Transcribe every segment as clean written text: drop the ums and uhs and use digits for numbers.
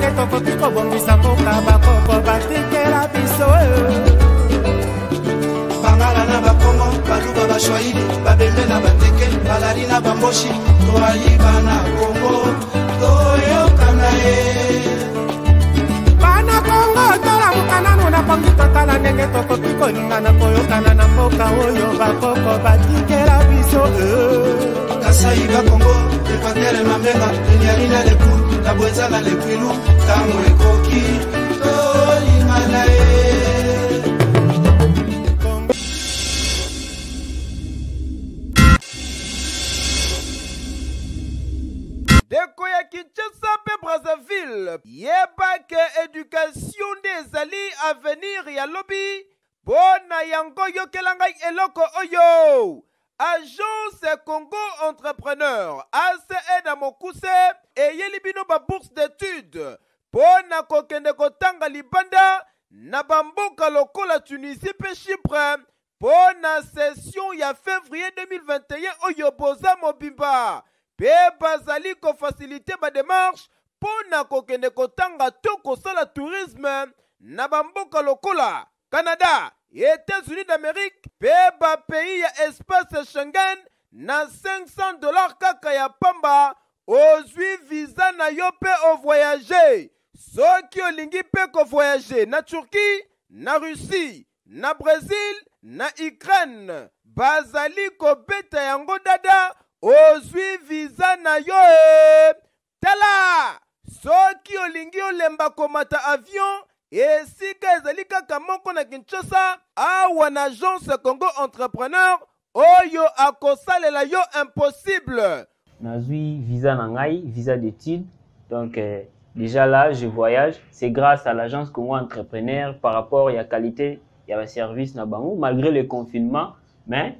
ndenge tokoki kobongisa mboka bakoko batikela biso bangala na bakongo baluba bashwahili babembe na bateke balali na bamboshi toayiba na kongo toyokana ye bana kongo tolamuka nanu na pongi totala ndenge tokoki kolingana koyokana na mboka oyo bakoko batikela biso kasai bakongo epatere mamenga enyali na leku na bwenzala lekwilu tango ekoki tolingana ye Deko ya Kinshasa pe Brazzaville yeba ke éducation des alliés à venir ya lobby bona yango yokelanga eloko oyo Agence Congo Entrepreneur ACE na mokuse eyeli bino ba bourse d'études bona kokende kotanga libanda na bamboka lokola Tunisie pe Chypre bona session ya février 2021 oyo boza mobimba pe bazali ko faciliter ba démarche pona kokende kotanga to kosala tourisme na bamboka lokola Canada, États-Unis d'Amérique, pe ba pays ya espace Schengen na $500 kaka ya pamba ozwi visa na yo pe o voyager. Soki olingi pe ko voyager na Turquie, na Russie, na Brésil, na Ukraine, bazali ko beta yango dada ozwi visa na yo tala soki olingi olemba komata avion esika ezali kaka moko na Kinshasa awa na Agence Congo Entrepreneur oyo akosalela yo impossible. Nazui visa nangai, visa d'études. Donc déjà là je voyage, c'est grâce à l'Agence Congo Entrepreneur par rapport à la qualité et à service na bango malgré le confinement mais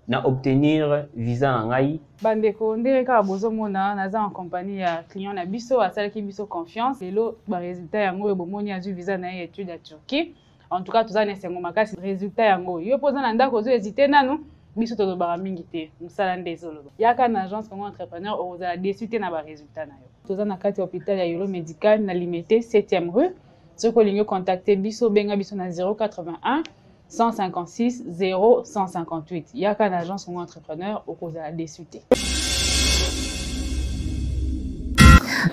na obtenir visa nangai. Bandeko ndenge kaka bozomona naza en compagnie ya client na biso asalaki biso confiance lelo ba résultat yango bomoni azui visa na étude à Turquie. En tout cas toza na sengo makasi résultat yango yo poza na ndako zo hésiter nanu biso tozobara mingi te musala ndezolo yaka na agence Congo Entrepreneur ozala déçu te na ba résultat na yo toza na kati hôpital ya Yolo Médical na limité 7e rue soko lingo contacter biso benga biso na 081 156 0158. Yaka l'agence Congo Entrepreneur au cause de la déçuté.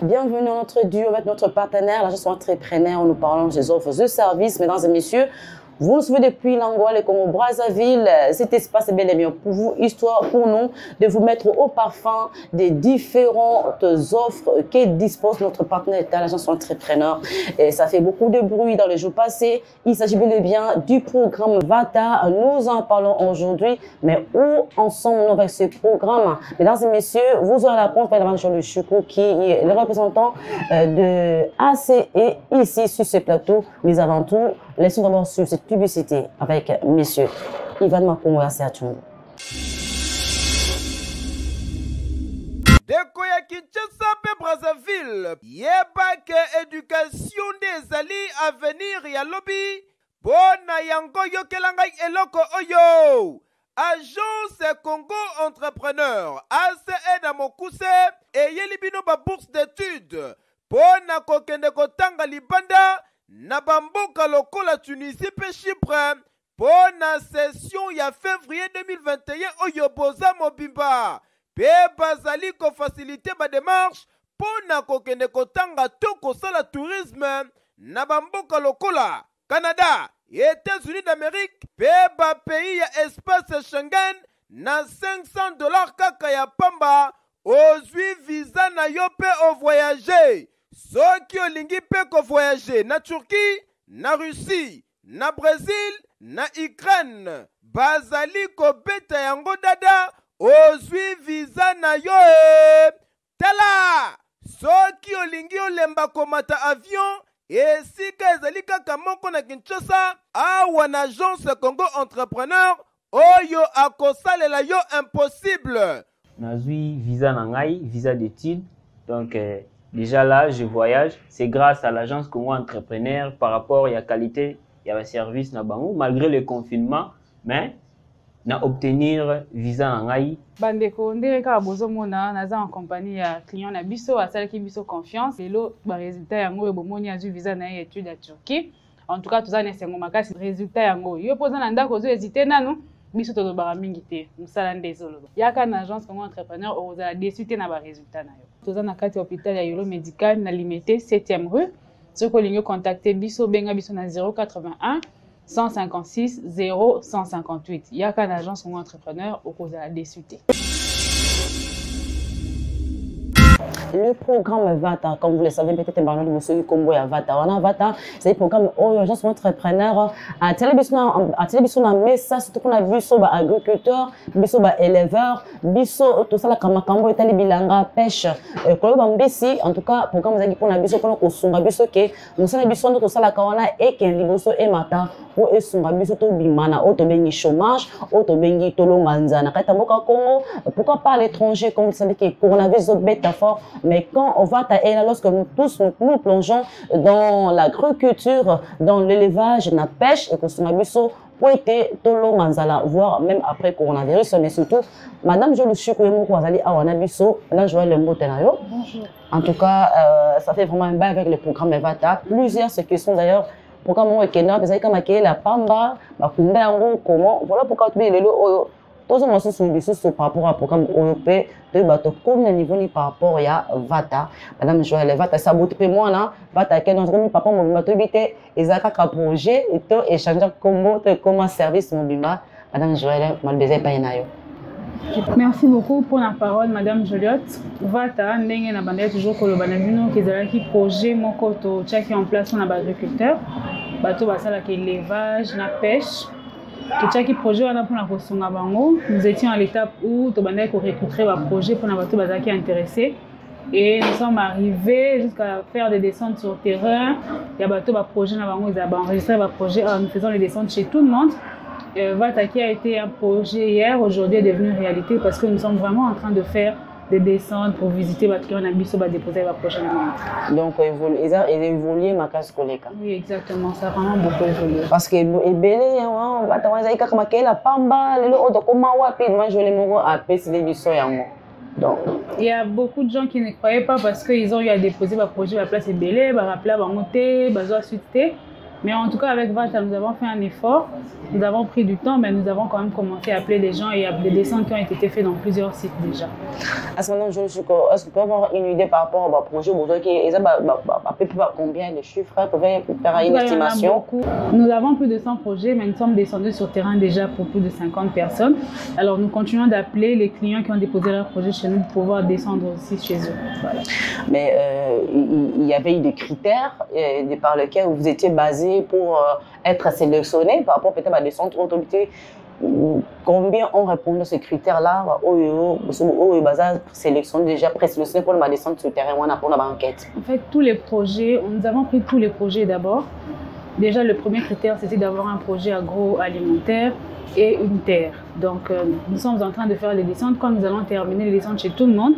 Bienvenue dans notre duo avec notre partenaire, l'agence Entrepreneur. Nous parlons des offres de services, mesdames et messieurs. Vous nous suivez depuis l'Angola et Congo Brazzaville. Cet espace est bien et bien pour vous, histoire pour nous de vous mettre au parfum des différentes offres que dispose notre partenaire, l'agence Entrepreneur. Et ça fait beaucoup de bruit dans les jours passés. Il s'agit bel et bien du programme VATA. Nous en parlons aujourd'hui, mais où en sommes-nous avec ce programme? Mesdames et messieurs, vous aurez la réponse par le Choukou qui est le représentant de ACE ici sur ce plateau. Mais avant tout, laissons d'abord sur cette publicité avec monsieur Ivan Makongo à Sertungo. Deko ya Kinshasa pe Brazzaville yeba ke éducation des alliés à venir ya lobby bona yango yokelanga eloko oyo Agence Congo Entrepreneur ACE na mokuse eyeli bino ba bourse d'études bona kokende kotanga libanda na bamboka lokola Tunisie pe Chypre bona session ya février 2021 oyo boza mobimba pe bazali ko faciliter ba démarche pona kokende kotanga to kosala tourisme na bamboka lokola Canada, États-Unis d'Amérique pe ba pays ya espace Schengen na $500 kaka ya pamba ozwi visa na yo pe o voyager. Soki olingi pe ko voyager na Turquie, na Russie, na Brésil, na Ukraine, bazali ko beta yango dada ozwi visa na yo tala soki olingi olemba komata avion esika ezali kaka moko na Kinshasa awa na Agence Congo Entrepreneur oyo akosalela yo impossible. Nazui visa nangai, visa d'études. Donc déjà là je voyage, c'est grâce à l'agence Congo Entrepreneur par rapport à la qualité et à la service na bango malgré le confinement mais na obtenir visa na ngai. Bandeko ndenge kaka bozomona naza en compagnie ya client na biso asalaki biso confiance lelo ba résultat yango ebomoni azwi visa na ye étude ya Turquie. En tout cas toza na esengo makasi résultat yango yo poza na ndako ozo hésiter nanu biso tolobaka mingi te mosala nde ezoloba yaka na agence Congo entrepreneur ozala déçu te na ba résultat na yo. Toza na kati ya hôpital ya Yolo Médical na Limité 7e rue. Soki olingi contacter biso benga biso na 081 156 0158. Yaka na agence Congo entrepreneur okozala déçu te. Le programme VATA, comme vous le savez, peut-être que vous savez comment VATA. On a VATA, c'est le programme Agence Entrepreneur. À télévision, on a mis ça, surtout qu'on a vu sur agriculteurs, biso éleveurs, biso tout ça la kamakambo et bilanga pêche. En tout cas, programme vous avez pour la biso pour nous biso que nous sommes biso tout ça la kawana et que liboso et mata pour esunga biso to bimana auto bengi chômage, auto bengi tolonganza na kata mboka Congo. Pourquoi pas à l'étranger comme vous savez que coronavirus bêta fort. Mais quand on va à elle, lorsque nous tous nous plongeons dans l'agriculture, dans l'élevage, la pêche, et que ce soit pour être tout long voire même après coronavirus, mais surtout, Madame je le suis que vous allez à Wanabiso, là je vois le mot tenayo. En tout cas, ça fait vraiment un bain avec le programme Evata. Plusieurs qui sont d'ailleurs programme Kenya, vous avez comme la Pamba, comment, voilà pourquoi tu es le tous les gens par rapport au programme européen de bateau comme le niveau ni par rapport à VATA. Madame Joël, VATA ça bout peu moins là. VATA qui nous remet papa mon bateau bité et ça qu'un projet et tout échanger comment service mobile. Madame Joël, mal baiser pas inayo. Merci beaucoup pour la parole, Madame Joliette. VATA, ndenge na bandé toujours que le banabino qui est qui projet mon koto tchaki en place on a agriculteur. Bateau basala qui élevage, la pêche. Tout qui projet on a pour la kosunga bango. Nous étions à l'étape où to bandé ko recruter un projet pour na bateau bazaki intéressé et nous sommes arrivés jusqu'à faire des descentes sur terrain. Il y a bateau ba projet na bango ils ont enregistré un projet en faisant les descentes chez tout le monde. VATA qui a été un projet hier, aujourd'hui est devenu réalité parce que nous sommes vraiment en train de faire des descentes pour visiter votre client Nabiso va déposer la prochaine année. Donc ils ont évolué ma case collègue. Oui exactement, ça a vraiment beaucoup évolué. Parce que belé on va t'envoyer comme la Pamba, le auto comment wapi moi je les mots à PC les biso yango. Donc il y a beaucoup de gens qui ne croyaient pas parce qu'ils ont eu à déposer le projet à la place belé, va rappeler à monter, bazo suite. Mais en tout cas, avec VATA, nous avons fait un effort, nous avons pris du temps, mais nous avons quand même commencé à appeler des gens et il y a des descentes qui ont été faites dans plusieurs sites déjà. À ce moment-là, est-ce que vous pouvez avoir une idée par rapport au projet? À peu près combien de chiffres? Vous pouvez faire une estimation? Nous avons plus de 100 projets, mais nous sommes descendus sur terrain déjà pour plus de 50 personnes. Alors nous continuons d'appeler les clients qui ont déposé leur projet chez nous pour pouvoir descendre aussi chez eux. Voilà. Mais il y avait eu des critères par lesquels vous étiez basé pour être sélectionné par rapport peut-être à des centres d'autorité. Combien ont répondu à ces critères-là? Sélectionné déjà présélectionné pour la descente sur le terrain pour la banquette. En fait, tous les projets, nous avons pris tous les projets d'abord. Déjà, le premier critère, c'était d'avoir un projet agroalimentaire et une terre. Donc, nous sommes en train de faire les descentes. Quand nous allons terminer les descentes chez tout le monde,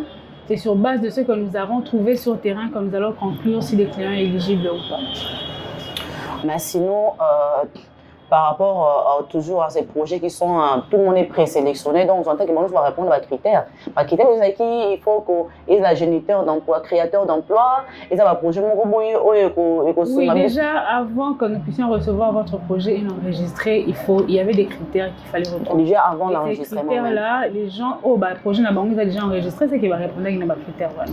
c'est sur base de ce que nous avons trouvé sur le terrain que nous allons conclure si les clients sont éligibles ou pas. Mais sinon, par rapport toujours à ces projets qui sont, tout le monde est présélectionné, donc on entend que nous va répondre à critères. Par critères, vous savez qu'il faut qu'ils aient géniteur d'emploi, créateur d'emploi, ils ont un projet. Oui, déjà, avant que nous puissions recevoir votre projet et l'enregistrer, il y avait des critères qu'il fallait retrouver. Déjà avant l'enregistrement. Ces critères-là, les gens, le projet n'a pas déjà enregistré, c'est qu'il va répondre à des critères. Voilà.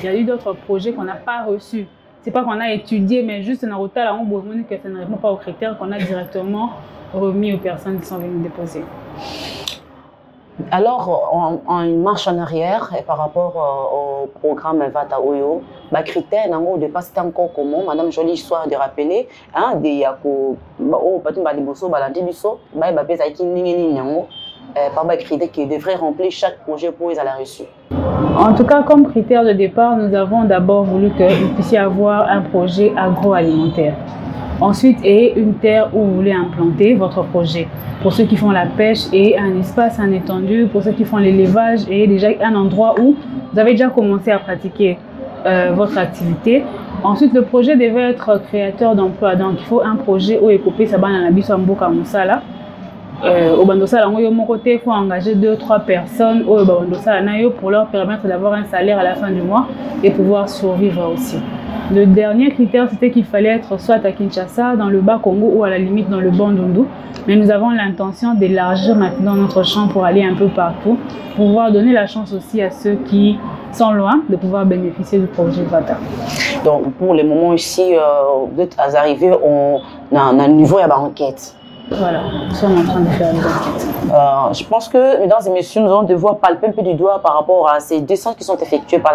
Il y a eu d'autres projets qu'on n'a pas reçus. C'est pas qu'on a étudié, mais juste un retard, on a besoin que ça ne répond pas aux critères qu'on a directement remis aux personnes qui sont venues déposer. Alors, on marche en arrière et par rapport au programme VATA Oyo, les critères, au départ, c'était encore comment? Madame Jolie, histoire de rappeler, des par les critères qui devraient remplir chaque projet pour les avoir reçus. En tout cas, comme critère de départ, nous avons d'abord voulu que vous puissiez avoir un projet agroalimentaire. Ensuite, et une terre où vous voulez implanter votre projet. Pour ceux qui font la pêche et un espace, un étendu. Pour ceux qui font l'élevage et déjà un endroit où vous avez déjà commencé à pratiquer votre activité. Ensuite, le projet devait être créateur d'emploi. Donc, il faut un projet où écouper ça dans la biso mboka musala. au bandosala ngo yo mon côté il faut engager 2-3 personnes au bandosala na yo pour leur permettre d'avoir un salaire à la fin du mois et pouvoir survivre aussi. Le dernier critère, c'était qu'il fallait être soit à Kinshasa, dans le Bas-Congo ou à la limite dans le Bandundu. Mais nous avons l'intention d'élargir maintenant notre champ pour aller un peu partout, pour pouvoir donner la chance aussi à ceux qui sont loin de pouvoir bénéficier du projet VATA. Donc pour le moment ici, vous êtes arrivés à un niveau de l'enquête. Voilà, nous sommes en train de faire une enquête. Je pense que, mesdames et messieurs, nous allons devoir palper un peu du doigt par rapport à ces descentes qui sont effectuées par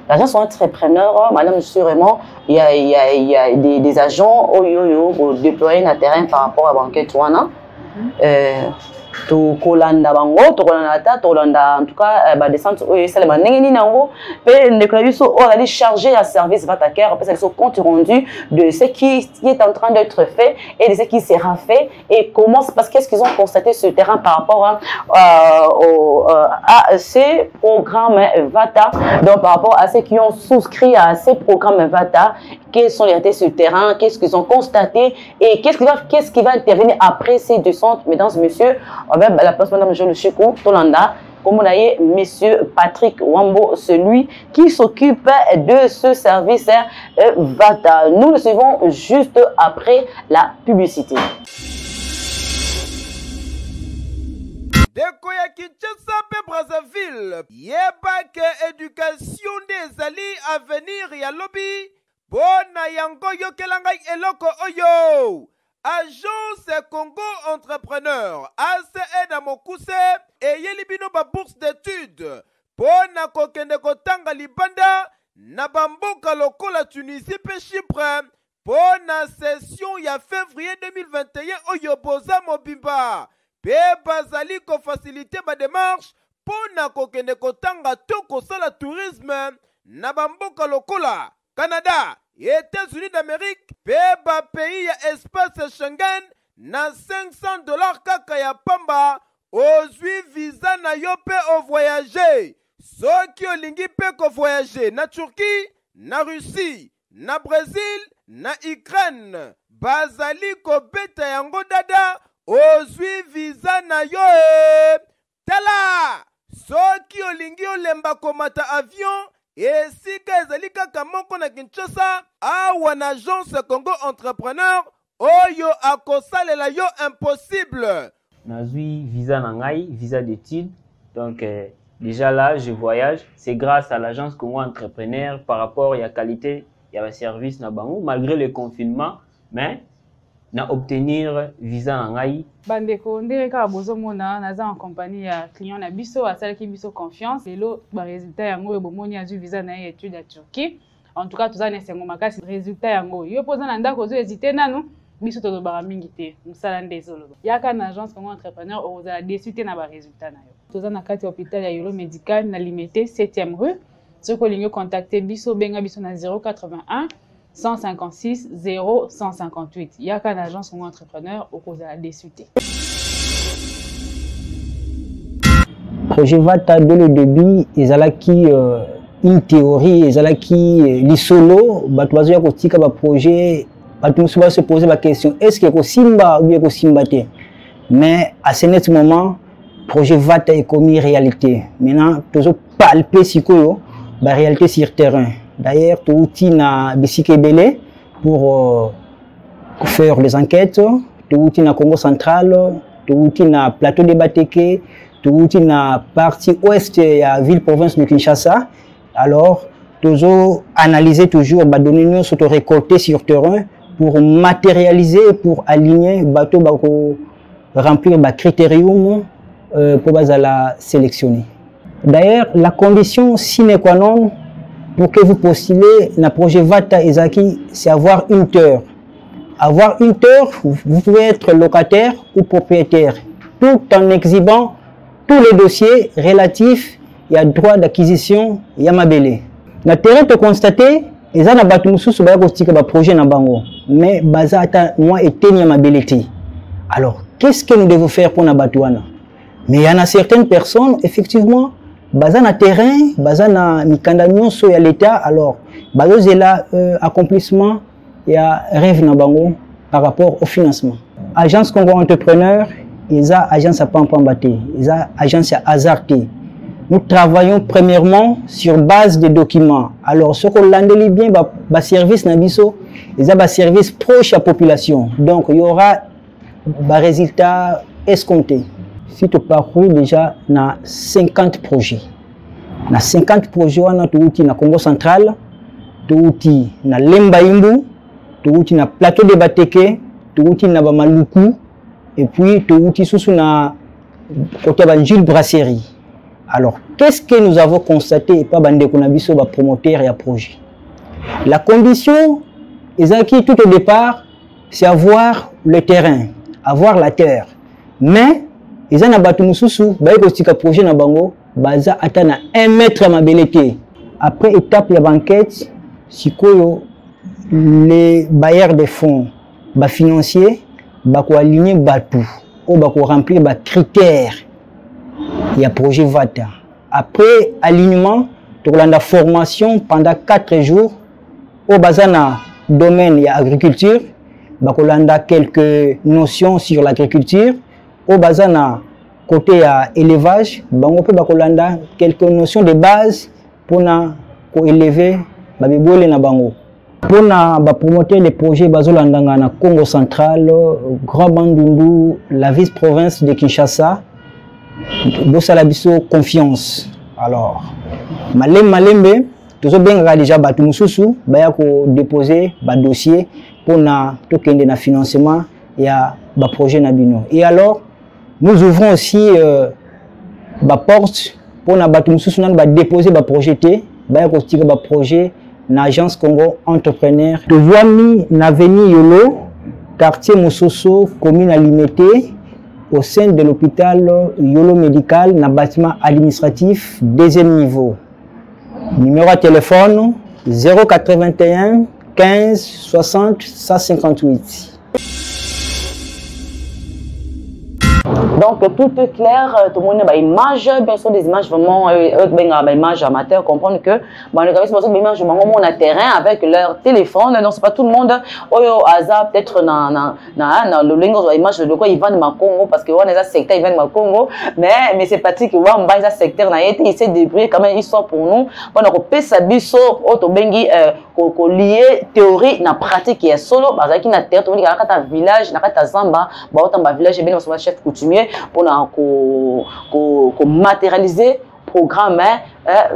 l'agence entrepreneur. Madame, je suis vraiment, il y a des agents pour déployer un terrain par rapport à l'enquête. To kolanda bango to kolanda ta to kolanda en tout cas ba descente oyo ça les banengeni nango pe ndeko biso o aller charger à service Vatacare après ça sont compte rendu de ce qui est en train d'être fait et de ce qui sera fait et comment parce qu'est-ce qu'ils ont constaté sur le terrain par rapport à ces programmes Vata, donc par rapport à ceux qui ont souscrit à ces programmes Vata, quelles sont les réalités sur le terrain, qu'est-ce qu'ils ont constaté et qu'est-ce qui va intervenir après ces descentes, mesdames et messieurs. La place madame Jean Chikou Tolanda, comme on a dit, monsieur Patrick Wambo, celui qui s'occupe de ce service Vata. Nous le suivons juste après la publicité. Deko ya Kinshasa pe Brazzaville, yeba ke éducation des alliés à venir ya lobby, bona yango yokelangai eloko oyo. Agence Congo Entrepreneur, ACE na Mokuse, et yelibino ba bourse d'études, bona kokende kotanga libanda, na bamboka lokola Tunisie pe Chypre, bona session ya février 2021 oyo boza mobimba. Pe bazali ko faciliter ba démarche pona kokende kotanga to kosala tourisme na bamboka lokola Canada, États-Unis d'Amérique, pe ba pays ya espace Schengen na $500 kaka ya pamba ozwi visa na yo pe o voyager. Soki olingi pe ko voyager na Turquie, na Russie, na Brésil, na Ukraine, bazali ko beta yango dada ozwi visa na yo tala soki olingi olemba komata avion esika ezali kaka moko na Kinshasa awa na agence Congo Entrepreneur oyo akosalela yo impossible. Nazui visa nangai, visa d'études. Donc déjà là, je voyage. C'est grâce à l'agence Congo Entrepreneur par rapport à la qualité, il y a un service na bango malgré le confinement, mais na obtenir visa nangai. Bandeko ndenge kaka bozomona naza en compagnie ya client na biso asalaki biso confiance lelo ba résultat yango bomoni azu visa na étude à Turquie. En tout cas toza na sengo makasi résultat yango yo poza na ndako zo hésiter nanu biso to ba mingi te musala ndezolo yaka na agence Congo Entrepreneur ozala déçu te na ba résultat na yo toza na kati hôpital ya Yolo Médical na limité 7e rue soko lingo contacter biso benga biso na 081 156 0158. Il y a qu'un agence ou un entrepreneur au cause de la déçuté. Projet Vata de le début, ils ont qui une théorie, ils ont qui les solo, batouazo ya kotika ba projet, batouazo va se poser la question est-ce que Simba ou bien Simba te? Mais à ce net moment, projet Vata est commis réalité. Maintenant, toujours palper si quoi, la réalité sur terrain. D'ailleurs, tout outil na Bisike Belé pour faire les enquêtes, tout outil na Congo central, tout outil na plateau de Bateke, tout outil na partie ouest de la ville-province de Kinshasa. Alors, toujours analyser, toujours donner nous sur récolter sur terrain pour matérialiser, pour aligner, bateau remplir les critérium pour la sélectionner. D'ailleurs, la condition sine qua non pour que vous postulez le projet Vata Ezaki, c'est avoir une terre. Avoir une terre, vous pouvez être locataire ou propriétaire, tout en exhibant tous les dossiers relatifs à droit d'acquisition et à mabélé. Le terrain te constater, ils ont battu sur le projet na bango, mais bazata moi et tenia mabélé. Alors, qu'est-ce que nous devons faire pour nabatouana? Mais il y en a certaines personnes, effectivement, bazana terrain, bazana mikanda nyonso ya l'état, alors bazozela accomplissement ya rêve na bango par rapport au financement. Agence Congo Entrepreneur eza agence à Pampambate, eza agence à Azarté. Nous travaillons premièrement sur base de documents. Alors, ce qu'on l'endélie bien, bah service nabiso, eza bah service proche à la population. Donc, il y aura bah résultat escompté. Si tu parcours déjà na 50 projets. Na 50 projets, on a tout na Congo central, tout na Lemba Imbu, tout na plateau de Bateke, tout na Bamaluku, et puis tout sous na côté Jules Brasserie. Alors, qu'est-ce que nous avons constaté et pas bande konabiso ba promoteur et à projet? La condition, tout au départ, c'est avoir le terrain, avoir la terre. Mais ils ont battu mususu, ba ko projet na bango, baza atana 1 mètre ma belete. Après étape la banquette, sikoyo les bailleurs de fonds, ba financiers, ba ko aligner batu, ou ba ko remplir ba critères. Il y a projet VATA. Après alignement, tu as la formation pendant 4 jours. Au bazana domaine, il y a agriculture. Tu as quelques notions sur l'agriculture. Au bazana côté élevage, tu as quelques notions de base pour élever les bébés. Pour promouvoir les projets bazolanda na Congo central, Grand Bandundu, la vice-province de Kinshasa. Bosalabiso confiance. Alors, malembe, toujours bien déjà batu mususu, baya ko déposer ba dossier pour na tokende na financement ya ba projet na bino. Et alors, nous ouvrons aussi ba porte pour na batu mususu na ba déposer ba projet té, baya ko tika ba projet na agence Congo entrepreneur. De voimi na avenue Yolo, quartier Mososo, commune Alimete. Au sein de l'hôpital Yolo Médical, dans le bâtiment administratif, 2e niveau. Numéro de téléphone 081 15 60 158. Donc tout est clair, tout le monde a une image, bien sûr des images vraiment, des images amateurs, comprendre que les gars sont des images vraiment na terrain avec leur téléphone, donc c'est pas tout le monde, hasard peut-être le lingo des images de quoi ils vendent ma Congo parce que on est un secteur ils vendent ma Congo, mais c'est pratique que on va un secteur na été il s'est débrouillé quand même histoire pour nous, on a repé sa biso auto bengi ko lié théorie na pratique qui est solo, parce qu'il na terre, tout le monde a un village, na kata zamba, ba autant ba village bien on chef coutumier pour matérialiser programme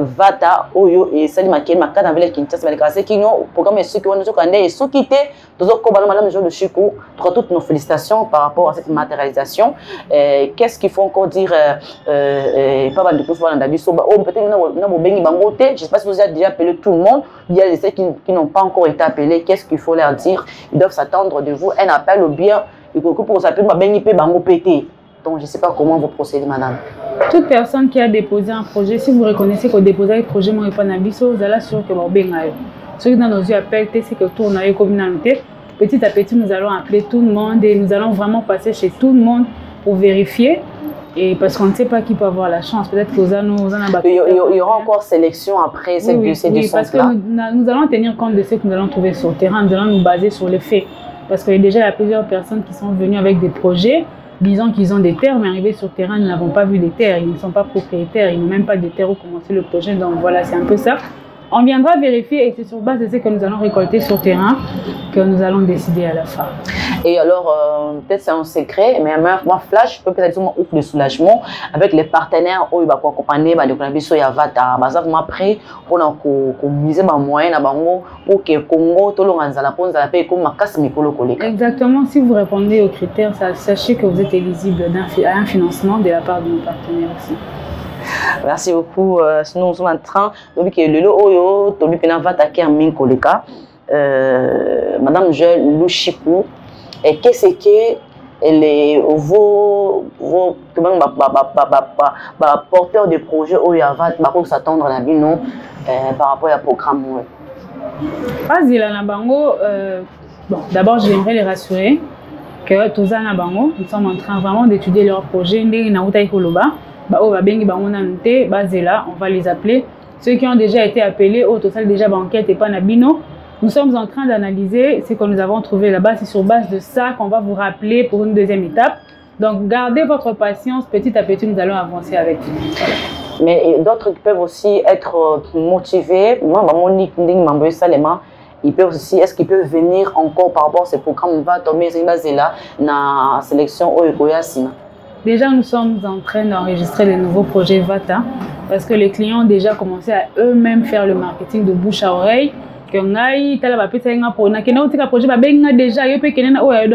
VATA oyo et ça dit marqué marqué dans ville Kinshasa mais c'est qui nous programme ceux qui ont nous connaît et ceux qui étaient tous au Kobalo madame Jean de Chico toutes nos félicitations par rapport à cette matérialisation. Qu'est-ce qu'il faut encore dire pas mal de choses dans la vie so peut-être na bobengi bangote, je sais pas si vous avez déjà appelé tout le monde, il y a ceux qui n'ont pas encore été appelés, qu'est-ce qu'il faut leur dire? Ils doivent s'attendre de vous un appel au bien et pour s'appeler babengi pe bango pété. Donc, je ne sais pas comment vous procédez, madame. Toute personne qui a déposé un projet, si vous reconnaissez que vous déposez un projet, vous allez sûr que vous avez ceux qui dans nos yeux appellent, c'est que tout est communauté. Petit à petit, nous allons appeler tout le monde et nous allons vraiment passer chez tout le monde pour vérifier. Et parce qu'on ne sait pas qui peut avoir la chance. Peut-être que il y aura encore sélection après ces deux sens-là. Parce que nous allons tenir compte de ce que nous allons trouver sur le terrain. Nous allons nous baser sur les faits. Parce qu'il y a déjà plusieurs personnes qui sont venues avec des projets. Disons qu'ils ont des terres, mais arrivés sur le terrain, nous n'avons pas vu des terres. Ils ne sont pas propriétaires, ils n'ont même pas de terres où commencer le projet. Donc voilà, c'est un peu ça. On viendra vérifier et c'est sur base de ce que nous allons récolter sur le terrain que nous allons décider à la fin. Et alors, peut-être c'est un secret, mais moi, Flash, peut-être ouvre le soulagement avec les partenaires où il va accompagner les économistes sur Yavata. Vraiment prêt pour miser les moyens pour que le Congo, tout le monde la paix comme Exactement, si vous répondez aux critères, sachez que vous êtes éligible à un financement de la part de nos partenaires aussi. Merci beaucoup. Sinon, nous sommes en train de dire que le Oyo, Tobi Pena va attaquer un min koleka. Madame Joël Louchipou, et qu'est-ce que vos porteurs de projets Oyo va s'attendre à la bino par rapport au programme? Vas-y, là, Nabango. Bon, d'abord, j'aimerais les rassurer que tous à Nabango, nous sommes en train vraiment d'étudier leur projet. On va les appeler. Ceux qui ont déjà été appelés, au total déjà banquette et pas nabino. Nous sommes en train d'analyser ce que nous avons trouvé là-bas. C'est sur base de ça qu'on va vous rappeler pour une deuxième étape. Donc, gardez votre patience. Petit à petit, nous allons avancer avec vous. Voilà. Mais d'autres qui peuvent aussi être motivés. Moi, ils peuvent aussi, est-ce qu'ils peuvent venir encore par rapport à ces programmes va tomber là na sélection Oyokoyasina? Déjà, nous sommes en train d'enregistrer les nouveaux projets VATA parce que les clients ont déjà commencé à eux-mêmes faire le marketing de bouche à oreille. Donc,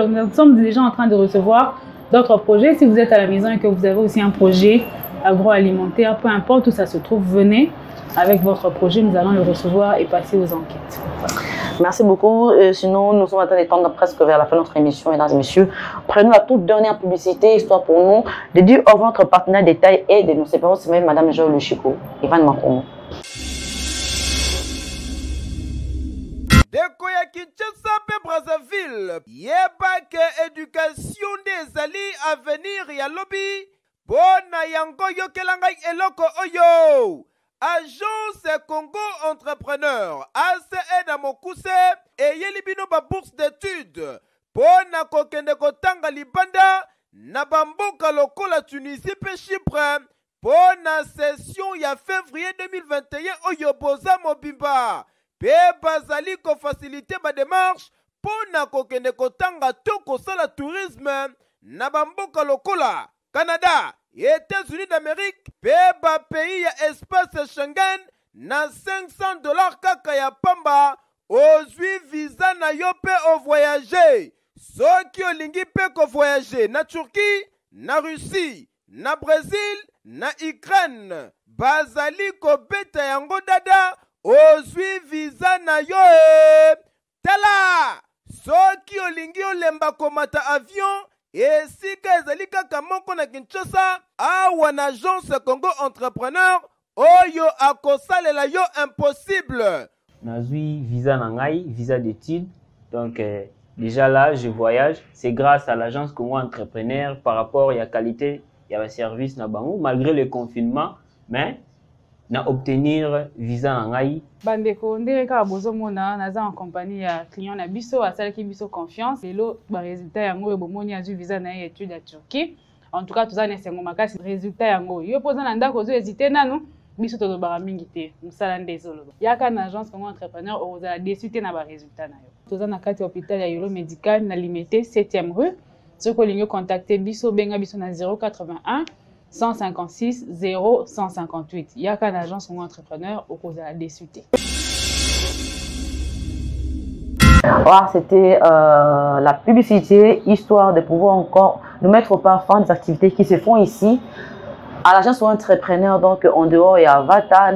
nous sommes déjà en train de recevoir d'autres projets. Si vous êtes à la maison et que vous avez aussi un projet agroalimentaire, peu importe où ça se trouve, venez avec votre projet, nous allons le recevoir et passer aux enquêtes. Voilà. Merci beaucoup. Sinon, nous sommes en train d'étendre presque vers la fin de notre émission, mesdames et messieurs. Prenons la toute dernière publicité, histoire pour nous de dire au revoir notre partenaire détail et de nous séparer, c'est même Madame Joël Chico, Ivan Makomo. Deko ya Kinshasa pe Brazzaville, yebake éducation des alliés à venir ya lobby, bona yango yokelangai eloko oyo. Agence Congo Entrepreneur, ACE Damokuse, et Yelibino ba bourse d'études. Pona kokende kotanga libanda, na bamboka lokola Tunisie pe Chypre. Pona session ya février 2021 oyo boza mobimba. Pe bazali ko faciliter ba démarche, pona kokende kotanga to kosala tourisme, na bamboka lokola Canada, États-Unis d'Amérique, Peba pays ya espace Schengen, na $500 kaka ya pamba, ozwi visa na yo pe o voyager. Soki olingi pe ko voyager na Turquie, na Russie, na Brésil, na Ukraine, bazali ko beta yango dada, ozwi visa na yo Tala! Soki olingi olemba komata avion, et si ezali kaka moko na Kinshasa, awa na agence Congo Entrepreneur, oyo akosalela yo impossible. Nazui visa nangai, visa d'études. Donc déjà là, je voyage. C'est grâce à l'agence Congo Entrepreneur par rapport à la qualité, il y a un service na bango malgré le confinement, mais na obtenir visa nangai. Bandeko ndeka bozomona naza en compagnie ya client na biso asalaki biso confiance lelo ba résultat yango bomoni azu visa na étude à Turquie. En tout cas tous les sengo makasi résultat yango yo poza na ndako zo hésiter nanu biso to ba mingi te musala ndezolo yaka na agence Congo Entrepreneur ozala déçu te na ba résultat na yo toza na kati hôpital ya Yolo Médical na limité 7e rue soko lingo contacter biso benga biso na 081 156 0 158. Il y a qu'un agence ou un entrepreneur au cause de la déçuté. Voilà, c'était la publicité, histoire de pouvoir encore nous mettre au parfum des activités qui se font ici. À l'agence ou entrepreneur, donc en dehors, il y a Vata,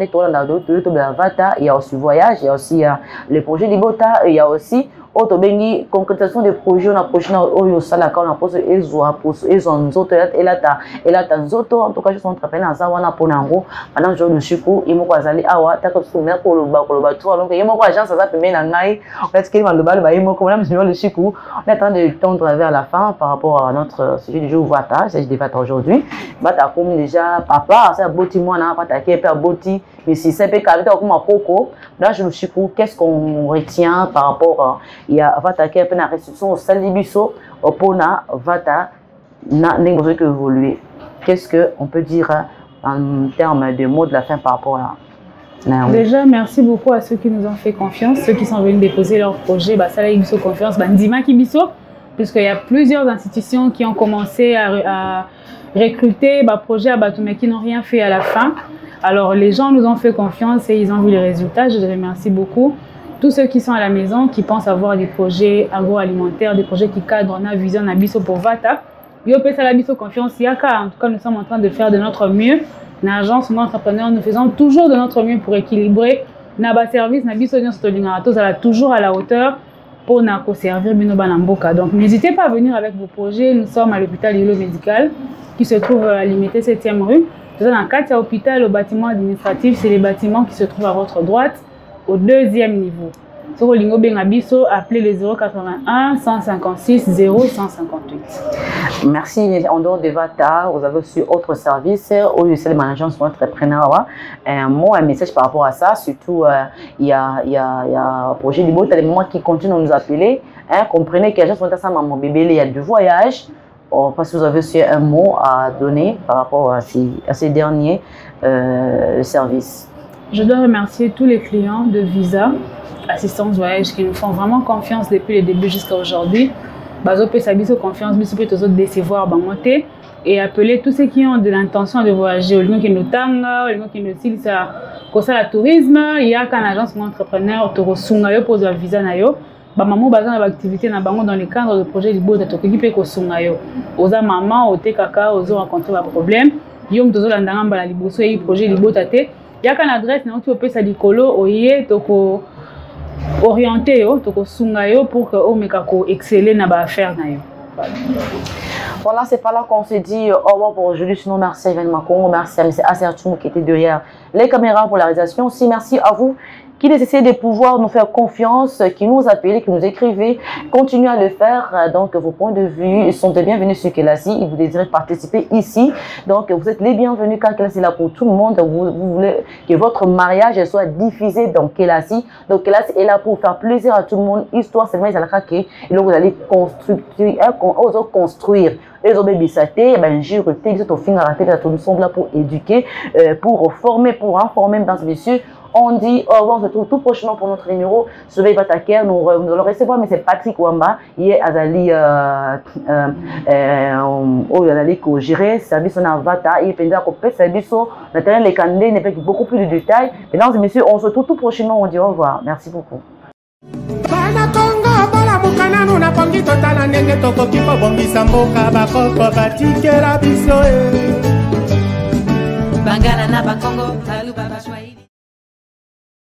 il y a aussi voyage, il y a aussi le projet Libota, il y a aussi autobéni concrétisation des projets on a prochain oyo sala quand on a posé ezwa pour ezonzoto elata nzoto en tout cas je suis entrepreneur ça wana ponango pendant jour de chico et moko azali awa ta ko soumettre ko loba tout donc il moko agence ça peut na ngai parce que le bal ba moko madame monsieur le chico on est en train de tendre vers la fin par rapport à notre sujet du jour Vata c'est des Vata aujourd'hui Vata comme déjà papa ça boti moi na Vata qui est père boti mais si c'est pas comme un coco là je le chico qu'est-ce qu'on retient par rapport il y a Vata qui est la restitution au Salibiso, au Pona, Vata, n'a négocié que évoluer. Qu'est-ce qu'on peut dire en termes de mots de la fin par rapport à Déjà, merci beaucoup à ceux qui nous ont fait confiance, ceux qui sont venus déposer leur projet, Salibiso Confiance, Bandima Kibiso, puisqu'il y a plusieurs institutions qui ont commencé à recruter projets à Batou, mais qui n'ont rien fait à la fin. Alors, les gens nous ont fait confiance et ils ont vu les résultats. Je les remercie beaucoup. Tous ceux qui sont à la maison, qui pensent avoir des projets agroalimentaires, des projets qui cadrent na vision na biso pour Vata, yo pesa la biso confiance yaka. En tout cas, nous sommes en train de faire de notre mieux. Na agence ou entrepreneur, nous faisons toujours de notre mieux pour équilibrer na ba service na biso nyon stolingarato, ça toujours à la hauteur pour na ko servir bino banamboka. Donc n'hésitez pas à venir avec vos projets. Nous sommes à l'hôpital Yolo Médical qui se trouve à limité 7e rue. Nous sommes dans 4 hôpital au bâtiment administratif, c'est les bâtiments qui se trouvent à votre droite. Au 2e niveau. Sur le lingo bengabiso, appelez le 081 156 0 158. Merci. En dehors de Vata, vous avez aussi autre service au lycée de management sur entrepreneur. Un mot, un message par rapport à ça. Surtout, il y a un projet de boîte, des moments qui continuent de nous appeler. Comprenez que l'agence mon bébé, il y a du voyage. parce que vous avez aussi un mot à donner par rapport à ces derniers services. Je dois remercier tous les clients de Visa Assistance Voyage qui nous font vraiment confiance depuis le début jusqu'à aujourd'hui. Bazo peut s'habiller confiance, mais peut toujours décevoir bangoté et appeler tous ceux qui ont de l'intention de voyager. Au lieu qui nous tanga, au lieu qui nous dit ça, comme la tourisme, il y a qu'un agence ou entrepreneur te reçoit pour le visa na yo. Ba maman bazana activité na bango dans le cadre de projet libo de to qui peut kosunga yo. Oza maman ote kaka ozo rencontrer ba problème. Yo mtozo landanga mbala liboso et projet libo tate. Il y a qu'un adresse na tu peut ça dikolo oye toko orienté yo toko sunga yo pour que o mekako exceller na ba affaire na yo. Voilà, c'est pas là qu'on se dit au revoir pour aujourd'hui. Sinon, merci à Yvan Makongo, merci à M. Asertoum qui était derrière les caméras pour la réalisation. Aussi, merci à vous qui essayez de pouvoir nous faire confiance, qui nous appelez, qui nous écrivez. Continuez à le faire. Donc, vos points de vue sont les bienvenus sur Kelasi. Et vous désirez participer ici. Donc, vous êtes les bienvenus car Kelasi est là pour tout le monde. Vous voulez que votre mariage soit diffusé dans Kelasi. Donc, Kelasi est là pour faire plaisir à tout le monde. Histoire, c'est vrai, c'est là que vous allez construire. Les obéissés, ben j'ai reté, ils sont fin à la tout nous sommes là pour éduquer, pour former, pour informer, mesdames et messieurs. On dit au revoir, on se retrouve tout prochainement pour notre numéro. Surveille votre cœur, nous allons recevoir, mais c'est Patrick Wamba. Hier, Azali, Azali, qui gérait service en avatar, il pendant qu'on peut service, on a terrain les candidats, n'est pas beaucoup plus de détails. Mesdames et messieurs, on se retrouve tout prochainement, on dit au revoir. Merci beaucoup. Kananu na pongi totala ndenge tokoki kobongisa mboka bakoko batikela biso Bangala na Bakongo